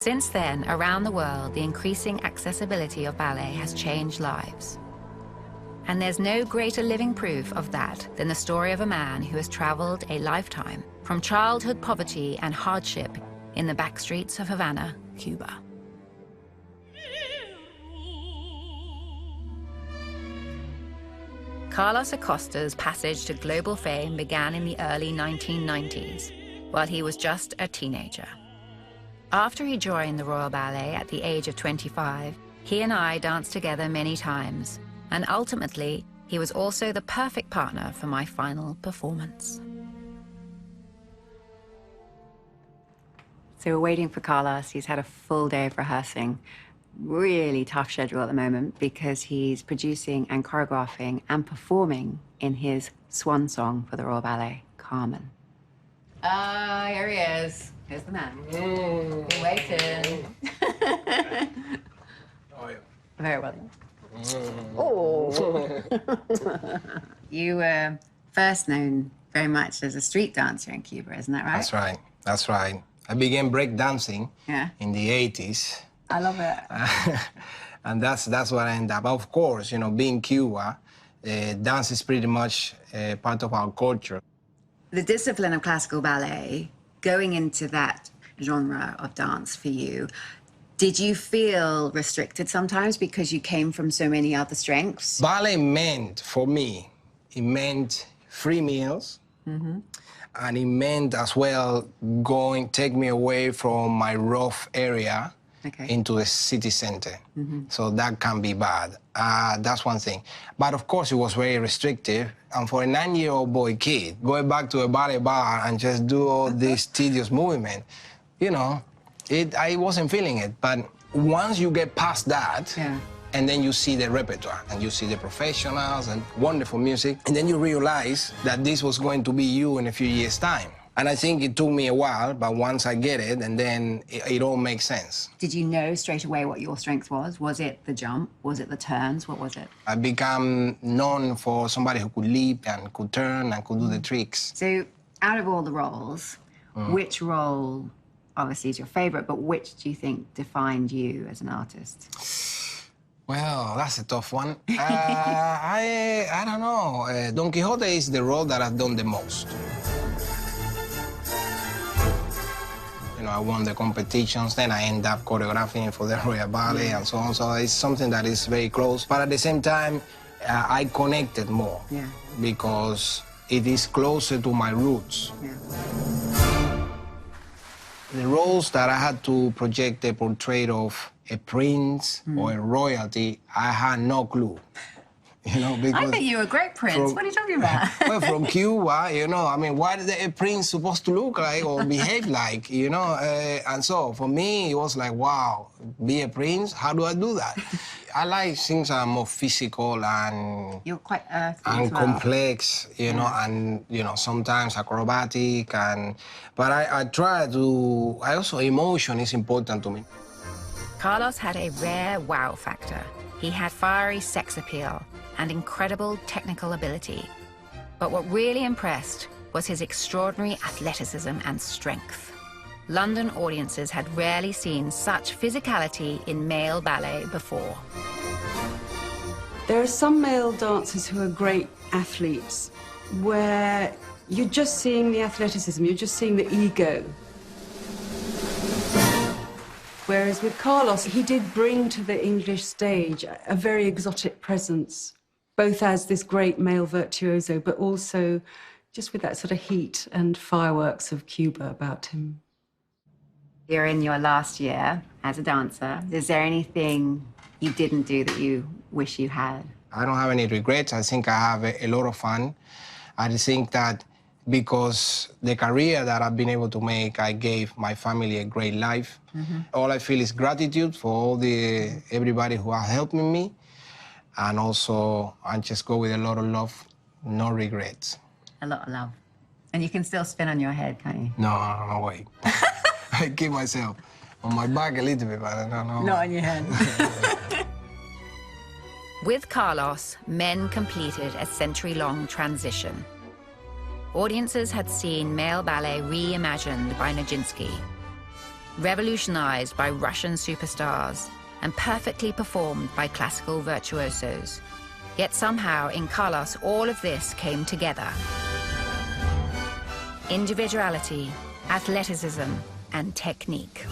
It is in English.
Since then, around the world, the increasing accessibility of ballet has changed lives. And there's no greater living proof of that than the story of a man who has traveled a lifetime from childhood poverty and hardship in the backstreets of Havana, Cuba. Carlos Acosta's passage to global fame began in the early 1990s, while he was just a teenager. After he joined the Royal Ballet at the age of 25, he and I danced together many times, and ultimately, he was also the perfect partner for my final performance. So we're waiting for Carlos. He's had a full day of rehearsing. Really tough schedule at the moment because he's producing and choreographing and performing in his swan song for the Royal Ballet, Carmen. Here he is. Here's the man. Been waiting. How are you? Very well. Oh. You were first known very much as a street dancer in Cuba, isn't that right? That's right. That's right. I began break dancing in the 80s. I love it. And that's what I ended up. Of course, you know, being Cuba, dance is pretty much part of our culture. The discipline of classical ballet, going into that genre of dance for you, did you feel restricted sometimes because you came from so many other strengths? Ballet meant, for me, it meant free meals. And it meant as well take me away from my rough area into the city center. So that can be bad. That's one thing. But of course, it was very restrictive. And for a 9-year-old boy kid, going back to a ballet bar and just do all this tedious movement, you know, I wasn't feeling it. But once you get past that, and then you see the repertoire, and you see the professionals and wonderful music, and then you realize that this was going to be you in a few years' time. And I think it took me a while, but once I get it, and then it all makes sense. Did you know straight away what your strength was? Was it the jump? Was it the turns? What was it? I became known for somebody who could leap and could turn and could do the tricks. So out of all the roles, which role obviously is your favorite, but which do you think defined you as an artist? Well, that's a tough one. I don't know. Don Quixote is the role that I've done the most. You know, I won the competitions, then I end up choreographing for the Royal Ballet and so on. So it's something that is very close. But at the same time, I connected more because it is closer to my roots. The roles that I had to project the portrait of a prince or a royalty, I had no clue. You know, because I think you were a great prince. What are you talking about? Well, from Cuba, you know, I mean, what is a prince supposed to look like or behave like, you know? And so for me, it was like, wow, be a prince? How do I do that? I like things that are more physical and... You're quite earthy and as well. complex, you know, and, you know, sometimes acrobatic. But I try to... emotion is important to me. Carlos had a rare wow factor. He had fiery sex appeal and incredible technical ability. But what really impressed was his extraordinary athleticism and strength. London audiences had rarely seen such physicality in male ballet before. There are some male dancers who are great athletes where you're just seeing the athleticism, you're just seeing the ego. Whereas with Carlos, he did bring to the English stage a very exotic presence, both as this great male virtuoso, but also just with that sort of heat and fireworks of Cuba about him. You're in your last year as a dancer. Is there anything you didn't do that you wish you had? I don't have any regrets. I think I have a lot of fun. I think that because the career that I've been able to make, I gave my family a great life. All I feel is gratitude for all everybody who has helped me. And also, I just go with a lot of love, no regrets. A lot of love. And you can still spin on your head, can't you? No way. I keep myself on my back a little bit, but no. Not on your head. With Carlos, men completed a century-long transition. Audiences had seen male ballet reimagined by Nijinsky. revolutionized by Russian superstars and perfectly performed by classical virtuosos. Yet somehow in Carlos all of this came together. Individuality, athleticism, and technique.